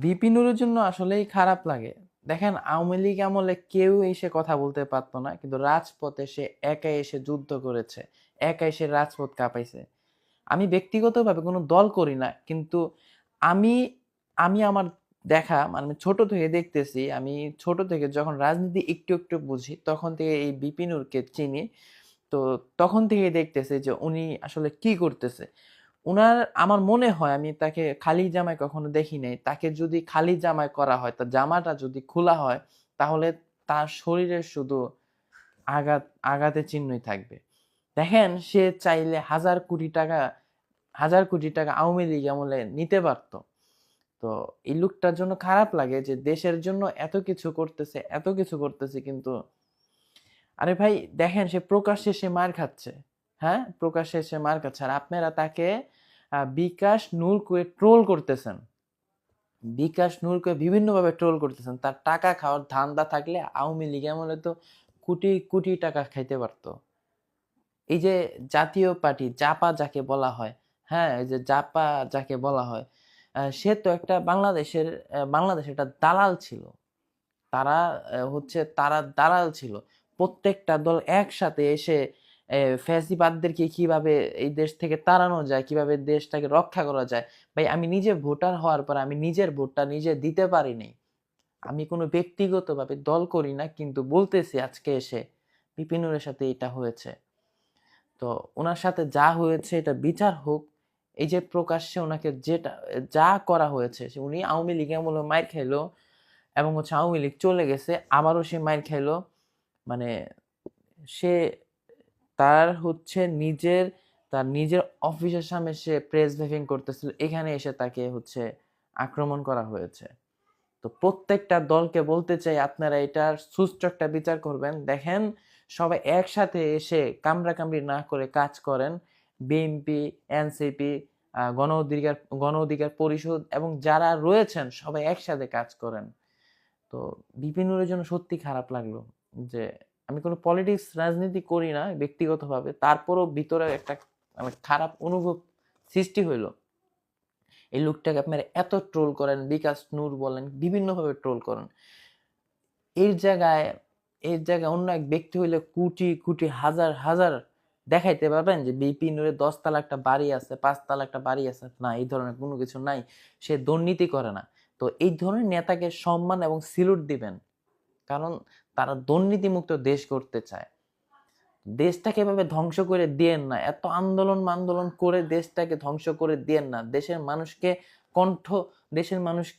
VP নুরের জন্য আসলেই খারাপ লাগে। দেখেন আওয়ামী লীগ আমলে কেউ এসে কথা বলতে পারতো না, কিন্তু রাজপথে সে একা এসে যুদ্ধ করেছে, একা এসে রাজপথ কাঁপাইছে। আমি ব্যক্তিগতভাবে কোনো দল করি না, কিন্তু আমি আমি আমার দেখা মানে ছোট থেকে দেখতেছি, আমি ছোট থেকে যখন রাজনীতি একটু একটু বুঝি তখন থেকে এই বিপিনুরকে চিনি। তো তখন থেকেই দেখতেছি যে উনি আসলে কি করতেছে। উনার আমার মনে হয় আমি তাকে খালি জামায় কখনো দেখি নাই। তাকে যদি খালি জামায় করা হয়, তার জামাটা যদি খোলা হয়, তাহলে তার শরীরে শুধু আঘাত আঘাতের চিহ্নই থাকবে। দেখেন সে চাইলে হাজার কোটি টাকা আওয়ামী লীগ আমলে নিতে পারতো। তো এই লোকটার জন্য খারাপ লাগে যে দেশের জন্য এত কিছু করতেছে কিন্তু আরে ভাই দেখেন সে প্রকাশ্যে সে মার খাচ্ছে। হ্যাঁ, প্রকাশ্যে সে মার খাচ্ছে আর আপনারা তাকে বিকাশ নূর করে ট্রোল করতেছেন। বিকাশ নূরকে বিভিন্নভাবে ট্রোল করতেছেন। তার টাকা খাওয়ার ধান্দা থাকলে আওয়ামী লীগ আমলে তো কোটি কোটি টাকা খাইতে পারতো। এই যে জাতীয় পার্টি জাপা যাকে বলা হয়, হ্যাঁ এই যে জাপা যাকে বলা হয়, সে তো একটা বাংলাদেশের একটা দালাল ছিল। তারা দালাল ছিল। প্রত্যেকটা দল একসাথে এসে ফ্যাসিবাদদেরকে কিভাবে এই দেশ থেকে তাড়ানো যায়, কিভাবে দেশটাকে রক্ষা করা যায়। ভাই আমি নিজে ভোটার হওয়ার পর আমি নিজের ভোটটা নিজে দিতে পারিনি। আমি কোনো ব্যক্তিগতভাবে দল করি না, কিন্তু বলতেছি আজকে এসে বিপিনুরের সাথে এটা হয়েছে। তো ওনার সাথে যা হয়েছে এটা বিচার হোক। এই যে প্রকাশ্যে ওনাকে যা করা হয়েছে, উনি আওয়ামী লীগ আমলে মাইর খাইলো এবং আওয়ামী লীগ চলে গেছে, আবারও সে মাইর খাইলো। মানে সে তার নিজের অফিসের সামনে সে প্রেস ব্রিফিং করতেছিল, এখানে এসে তাকে আক্রমণ করা হয়েছে। তো প্রত্যেকটা দলকে বলতে চাই আপনারা এটার সুষ্ঠু একটা বিচার করবেন। দেখেন সবাই একসাথে এসে কামড়াকামড়ি না করে কাজ করেন। বিএনপি, এনসিপি, গণ অধিকার পরিষদ এবং যারা রয়েছেন সবাই একসাথে কাজ করেন। তো বিপিনুরের জন্য সত্যি খারাপ লাগলো যে আমি কোনো পলিটিক্স রাজনীতি করি না ব্যক্তিগতভাবে, তারপরও ভিতরে একটা খারাপ অনুভব সৃষ্টি হইলো। এই লোকটাকে আপনারা এত ট্রোল করেন, বিকাশ নূর বলেন, বিভিন্নভাবে ট্রোল করেন। এর জায়গায় এর জায়গায় অন্য এক ব্যক্তি হইলে কোটি কোটি হাজার হাজার দেখাইতে পারবেন যে বিপি নূরের 10 তলা একটা বাড়ি আছে, 5 তলা একটা বাড়ি আছে। না, এই ধরনের কোনো কিছু নাই। সে দুর্নীতি করে না। তো এই ধরনের নেতাকে সম্মান এবং সিলুট দিবেন, কারণ তারা দুর্নীতিমুক্ত দেশ করতে চায়। দেশটাকে এভাবে ধ্বংস করে দিয়েন না। এত আন্দোলন করে দেশটাকে ধ্বংস করে দিয়েন না। কণ্ঠ দেশের মানুষকে